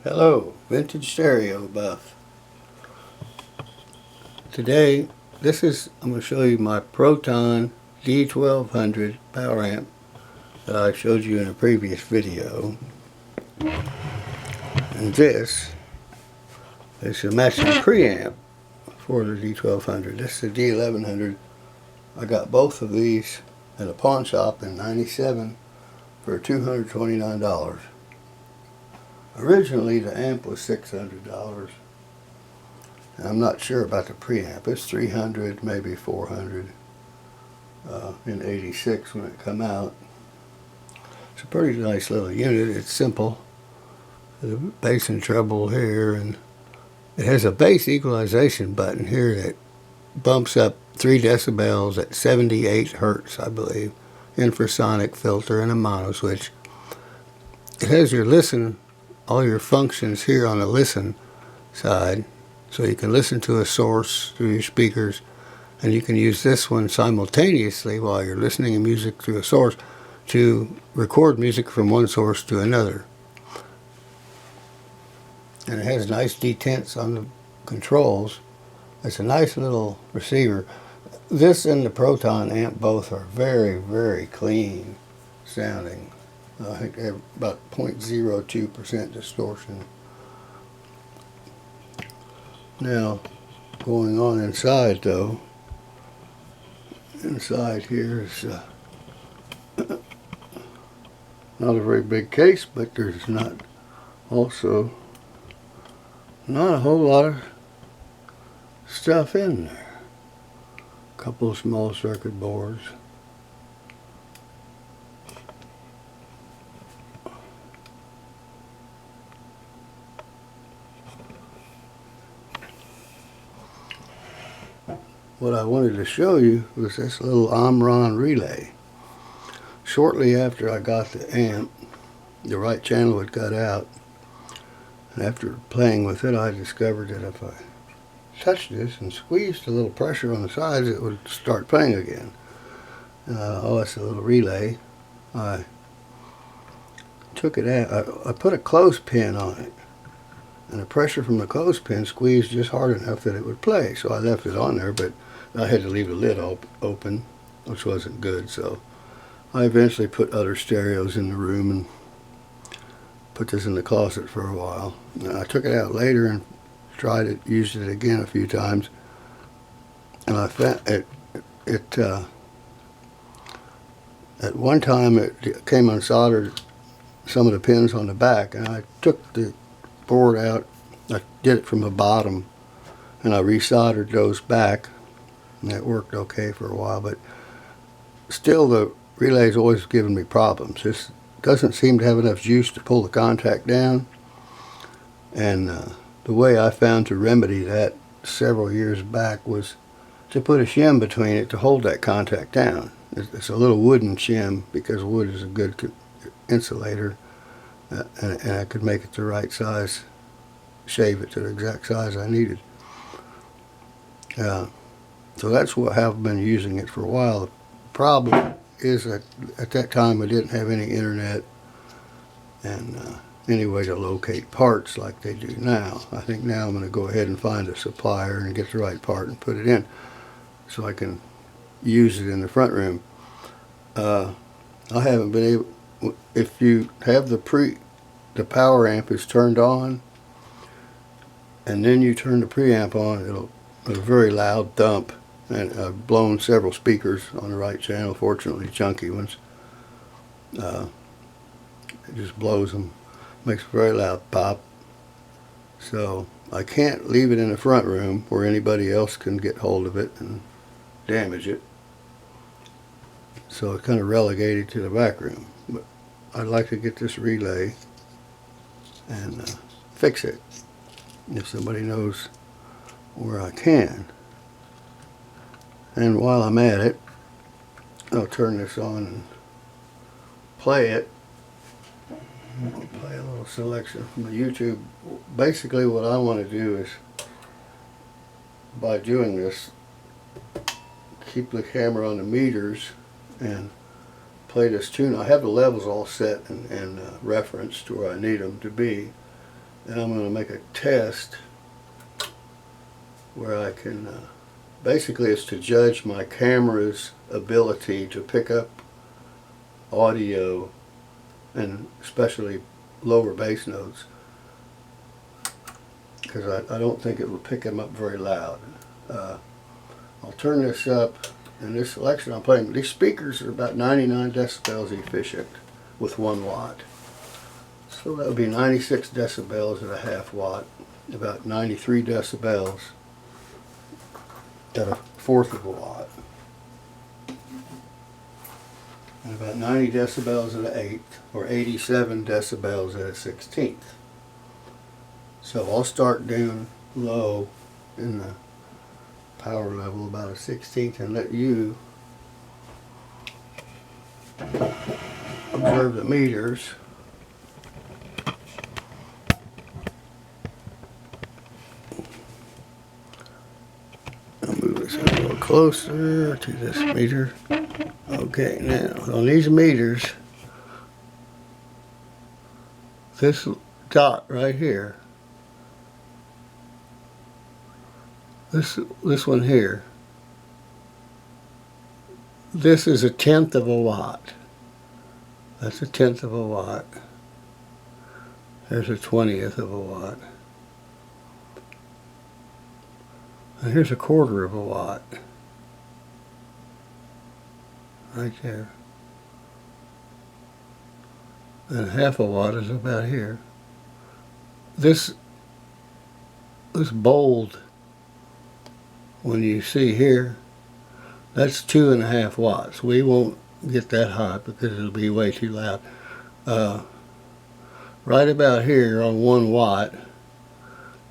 Hello, Vintage Stereo Buff. Today, I'm going to show you my Proton D1200 power amp that I showed you in a previous video. And this is a matching preamp for the D1200. This is the D1100. I got both of these at a pawn shop in '97 for $229. Originally, the amp was $600. I'm not sure about the preamp. It's $300, maybe $400 in '86 when it come out. It's a pretty nice little unit. It's simple. The bass and treble here, and it has a bass equalization button here that bumps up 3 decibels at 78 hertz, I believe. Infrasonic filter and a mono switch. It has your listen, all your functions here on the listen side. So you can listen to a source through your speakers, and you can use this one simultaneously while you're listening to music through a source to record music from one source to another. And it has nice detents on the controls. It's a nice little receiver. This and the Proton amp both are very, very clean sounding. I think they have about 0.02% distortion. Now, going on inside though, inside here is not a very big case, but there's not a whole lot of stuff in there. A couple of small circuit boards. What I wanted to show you was this little Omron relay. Shortly after I got the amp, the right channel had got out, and after playing with it, I discovered that if I touched this and squeezed a little pressure on the sides, it would start playing again. Oh, it's a little relay. I took it out. I put a clothespin on it, and the pressure from the clothespin squeezed just hard enough that it would play. So I left it on there, but I had to leave the lid open, which wasn't good. So I eventually put other stereos in the room and put this in the closet for a while. And I took it out later and tried it, used it again a few times, and I found at one time it came unsoldered, some of the pins on the back, and I took the board out. I did it from the bottom, and I resoldered those back, and that worked okay for a while. But still, the relay's always given me problems. This doesn't seem to have enough juice to pull the contact down, and the way I found to remedy that several years back was to put a shim between it to hold that contact down. It's a little wooden shim because wood is a good insulator, and I could make it the right size, shave it to the exact size I needed. So that's how I've been using it for a while. The problem is that at that time I didn't have any internet and any way to locate parts like they do now. I think now I'm going to go ahead and find a supplier and get the right part and put it in so I can use it in the front room. I haven't been able. If you have the power amp is turned on, and then you turn the preamp on, it'll a very loud thump. And I've blown several speakers on the right channel, fortunately chunky ones. It just blows them, makes a very loud pop. So I can't leave it in the front room where anybody else can get hold of it and damage it. So it's kind of relegated to the back room. But I'd like to get this relay and fix it if somebody knows where I can. And while I'm at it, I'll turn this on and play it. I'll play a little selection from the YouTube. Basically what I want to do is, by doing this, keep the camera on the meters and play this tune. I have the levels all set and referenced to where I need them to be. and I'm going to make a test where I can, basically it's to judge my camera's ability to pick up audio, and especially lower bass notes, because I don't think it will pick them up very loud. I'll turn this up. In this selection I'm playing, these speakers are about 99 decibels efficient with 1 watt. So that would be 96 decibels at a half watt, about 93 decibels at a fourth of a watt, and about 90 decibels at an eighth, or 87 decibels at a 16th. So I'll start down low in the power level about a 16th and let you observe the meters. I'll move this a little closer to this meter. Okay, now on these meters, this dot right here, this one here, this is a 1/10 of a watt. That's a 1/10 of a watt. There's a 1/20th of a watt. And here's a 1/4 of a watt. Right there. And 1/2 a watt is about here. This bold, when you see here, that's 2.5 watts. We won't get that hot because it'll be way too loud. Right about here on 1 watt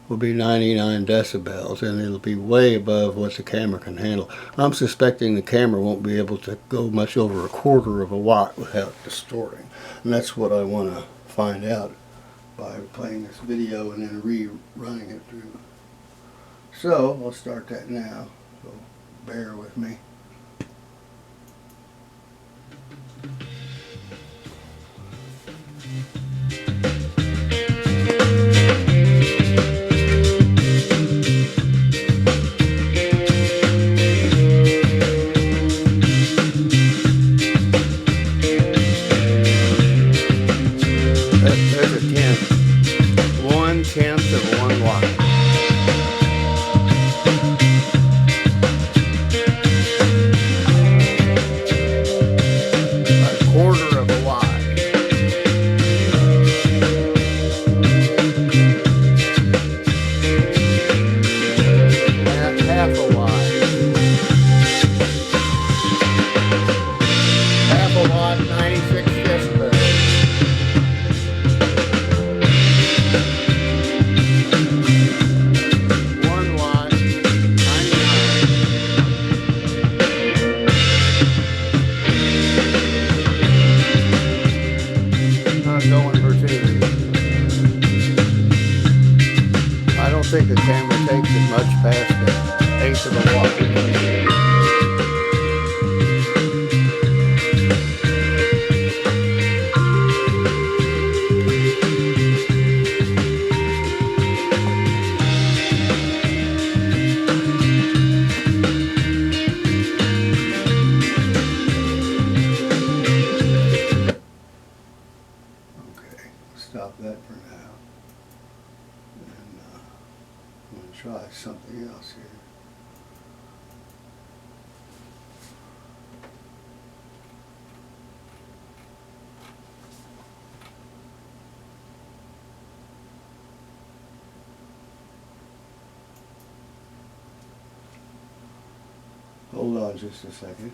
will be 99 decibels, and it'll be way above what the camera can handle. I'm suspecting the camera won't be able to go much over a 1/4 of a watt without distorting, and that's what I want to find out by playing this video and then rerunning it through. So I'll start that now, so bear with me. There's a 1/10. 1/10 of 1 watt. I don't think the camera takes it much past the 1/8 of a watt. Okay, stop that for now. And I'm going to try something else here. Hold on just a second.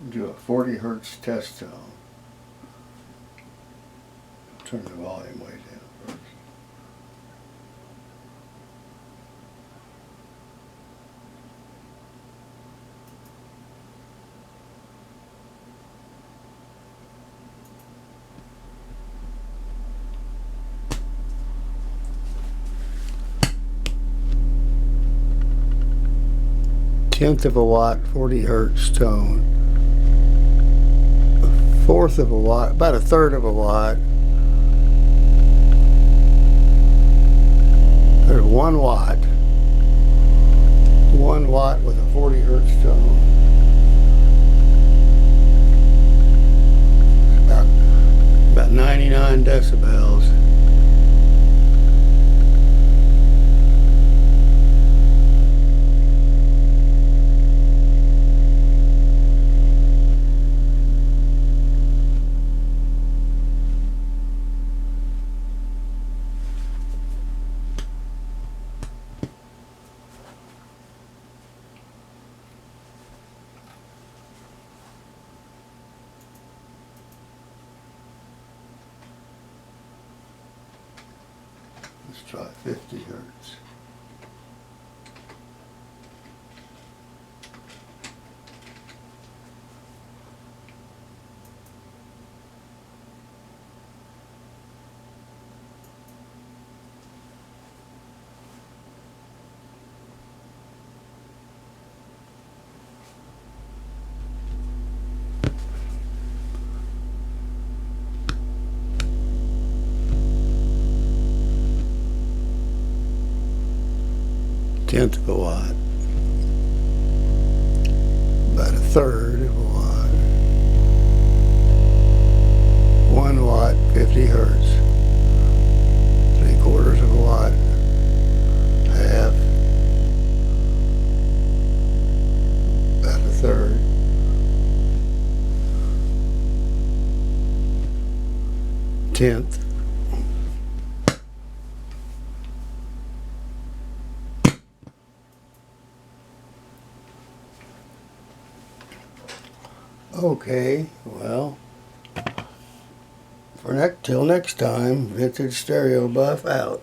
Do a 40 hertz test tone. Turn the volume way down first. tenth of a watt, 40 hertz tone. A fourth of a watt, about a third of a watt. There's 1 watt. 1 watt with a 40 hertz tone. About 99 decibels. Let's try 50 hertz. Tenth of a watt, about a third of a watt, 1 watt, 50 hertz, 3/4 of a watt, half, about a third, tenth. Okay, well, till next time, Vintage Stereo Buff out.